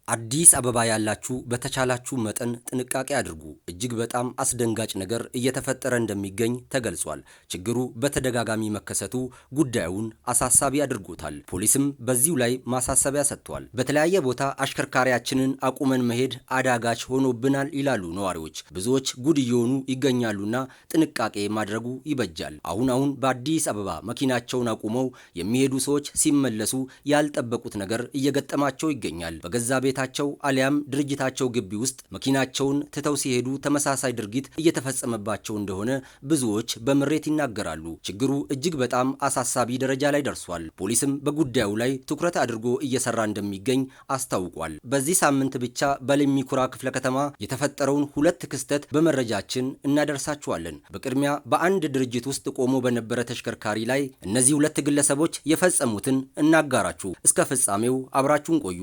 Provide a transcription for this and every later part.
አዲስ አበባ ያላችሁ በተቻላችሁ መጠን ጥንቃቄ አድርጉ። እጅግ በጣም አስደንጋጭ ነገር እየተፈጠረ እንደሚገኝ ተገልጿል። ችግሩ በተደጋጋሚ መከሰቱ ጉዳዩን አሳሳቢ አድርጎታል። ፖሊስም በዚሁ ላይ ማሳሰቢያ ሰጥቷል። በተለያየ ቦታ አሽከርካሪያችንን አቁመን መሄድ አዳጋች ሆኖብናል ይላሉ ነዋሪዎች። ብዙዎች ጉድ እየሆኑ ይገኛሉና ጥንቃቄ ማድረጉ ይበጃል። አሁን በአዲስ አበባ መኪናቸውን አቁመው የሚሄዱ ሰዎች ሲመለሱ ያልጠበቁት ነገር እየገጠማቸው ይገኛል። በገዛ ቤታቸው አሊያም ድርጅታቸው ግቢ ውስጥ መኪናቸውን ትተው ሲሄዱ ተመሳሳይ ድርጊት እየተፈጸመባቸው እንደሆነ ብዙዎች በምሬት ይናገራሉ። ችግሩ እጅግ በጣም አሳሳቢ ደረጃ ላይ ደርሷል። ፖሊስም በጉዳዩ ላይ ትኩረት አድርጎ እየሰራ እንደሚገኝ አስታውቋል። በዚህ ሳምንት ብቻ በለሚ ኩራ ክፍለ ከተማ የተፈጠረውን ሁለት ክስተት በመረጃችን እናደርሳችኋለን። በቅድሚያ በአንድ ድርጅት ውስጥ ቆሞ በነበረ ተሽከርካሪ ላይ እነዚህ ሁለት ግለሰቦች የፈጸሙትን እናጋራችሁ። እስከ ፍጻሜው አብራችሁን ቆዩ።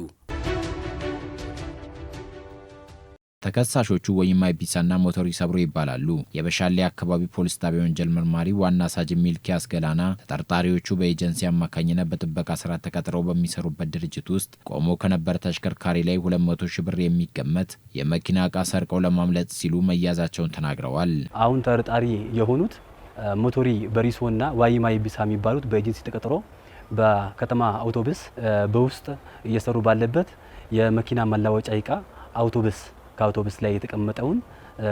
ተከሳሾቹ ወይማ ኢቢሳና ሞቶሪ ሰብሮ ይባላሉ። የበሻሌ አካባቢ ፖሊስ ጣቢያ ወንጀል መርማሪ ዋና ሳጅን ሚልኪያስ ገላና ተጠርጣሪዎቹ በኤጀንሲ አማካኝነት በጥበቃ ስራ ተቀጥረው በሚሰሩበት ድርጅት ውስጥ ቆሞ ከነበረ ተሽከርካሪ ላይ 200 ሺህ ብር የሚገመት የመኪና ዕቃ ሰርቀው ለማምለጥ ሲሉ መያዛቸውን ተናግረዋል። አሁን ተጠርጣሪ የሆኑት ሞቶሪ በሪሶና ዋይማ ኢቢሳ የሚባሉት በኤጀንሲ ተቀጥሮ በከተማ አውቶቡስ በውስጥ እየሰሩ ባለበት የመኪና መለዋወጫ ዕቃ አውቶቡስ ከአውቶቡስ ላይ የተቀመጠውን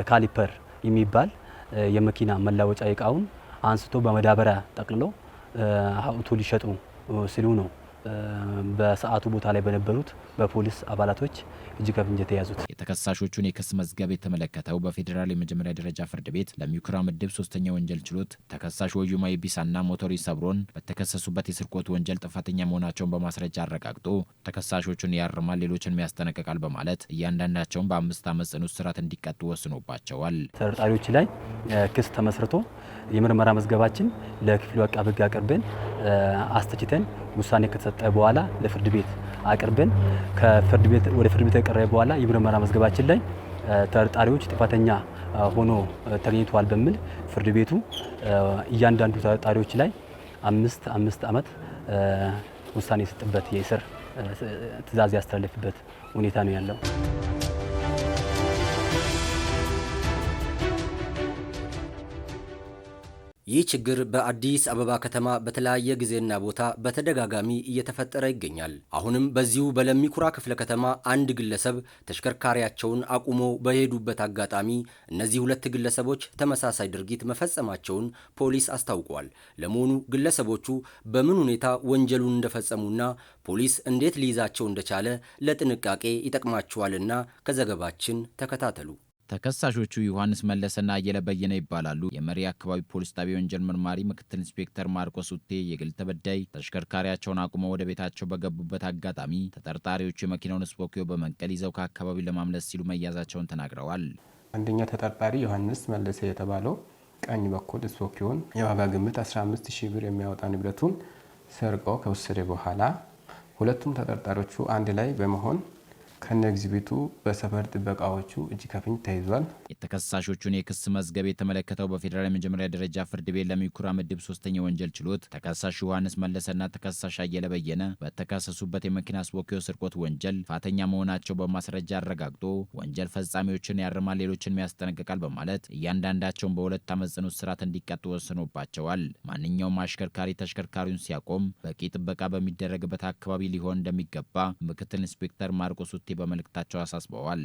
ካሊፐር የሚባል የመኪና መለዋወጫ ዕቃውን አንስቶ በመዳበሪያ ጠቅልሎ አውቶ ሊሸጡ ሲሉ ነው በሰዓቱ ቦታ ላይ በነበሩት በፖሊስ አባላቶች እጅ ከፍንጅ የተያዙት። የተከሳሾቹን የክስ መዝገብ የተመለከተው በፌዴራል የመጀመሪያ ደረጃ ፍርድ ቤት ለሚ ኩራ ምድብ 3ኛ ወንጀል ችሎት ተከሳሽ ወይማ ኢቢሳና ሞቶሪ ሰብሮን በተከሰሱበት የስርቆት ወንጀል ጥፋተኛ መሆናቸውን በማስረጃ አረጋግጦ ተከሳሾቹን ያርማል፣ ሌሎችን ያስጠነቅቃል በማለት እያንዳንዳቸውን በ5 ዓመት ጽኑ እስራት እንዲቀጡ ወስኖባቸዋል። ተጠርጣሪዎች ላይ ክስ ተመስርቶ የምርመራ መዝገባችን ለክፍሉ አቃቤ ሕግ አቅርበን አስተችተን ውሳኔ ከተሰጠ በኋላ ለፍርድ ቤት አቅርበን ከፍርድ ቤት ወደ ፍርድ ቤት የቀረበ በኋላ የምርመራ መዝገባችን ላይ ተጠርጣሪዎች ጥፋተኛ ሆኖ ተገኝተዋል በሚል ፍርድ ቤቱ እያንዳንዱ ተጠርጣሪዎች ላይ 5 ዓመት ውሳኔ የሰጠበት የእስር ትዕዛዝ ያስተላለፈበት ሁኔታ ነው ያለው። ይህ ችግር በአዲስ አበባ ከተማ በተለያየ ጊዜና ቦታ በተደጋጋሚ እየተፈጠረ ይገኛል። አሁንም በዚሁ በለሚ ኩራ ክፍለ ከተማ አንድ ግለሰብ ተሽከርካሪያቸውን አቁሞ በሄዱበት አጋጣሚ እነዚህ ሁለት ግለሰቦች ተመሳሳይ ድርጊት መፈጸማቸውን ፖሊስ አስታውቋል። ለመሆኑ ግለሰቦቹ በምን ሁኔታ ወንጀሉን እንደፈጸሙና ፖሊስ እንዴት ሊይዛቸው እንደቻለ ለጥንቃቄ ይጠቅማችኋልና ከዘገባችን ተከታተሉ። ተከሳሾቹ ዮሐንስ መለሰና አየለ በየነ ይባላሉ። የመሪ አካባቢ ፖሊስ ጣቢያ ወንጀል መርማሪ ምክትል ኢንስፔክተር ማርቆስ ውቴ የግል ተበዳይ ተሽከርካሪያቸውን አቁመው ወደ ቤታቸው በገቡበት አጋጣሚ ተጠርጣሪዎቹ የመኪናውን ስፖኪዮ በመንቀል ይዘው ከአካባቢው ለማምለጥ ሲሉ መያዛቸውን ተናግረዋል። አንደኛ ተጠርጣሪ ዮሐንስ መለሰ የተባለው ቀኝ በኩል ስፖኪዮን የዋጋ ግምት 15 ሺህ ብር የሚያወጣ ንብረቱን ሰርቆ ከወሰደ በኋላ ሁለቱም ተጠርጣሪዎቹ አንድ ላይ በመሆን ከነ ኤግዚቢቱ በሰፈር ጥበቃዎቹ እጅ ከፍንጅ ተይዟል። የተከሳሾቹን የክስ መዝገብ የተመለከተው በፌዴራል የመጀመሪያ ደረጃ ፍርድ ቤት ለሚ ኩራ ምድብ 3ኛ ወንጀል ችሎት ተከሳሽ ዮሐንስ መለሰና ተከሳሽ አየለ በየነ በተከሰሱበት የመኪና ስፖኪዮ ስርቆት ወንጀል ጥፋተኛ መሆናቸው በማስረጃ አረጋግጦ ወንጀል ፈጻሚዎችን ያርማል፣ ሌሎችን ያስጠነቅቃል በማለት እያንዳንዳቸውን በ2 ዓመት ጽኑ እስራት እንዲቀጡ ወስኖባቸዋል። ማንኛውም አሽከርካሪ ተሽከርካሪውን ሲያቆም በቂ ጥበቃ በሚደረግበት አካባቢ ሊሆን እንደሚገባ ምክትል ኢንስፔክተር ማርቆስ በመልእክታቸው አሳስበዋል።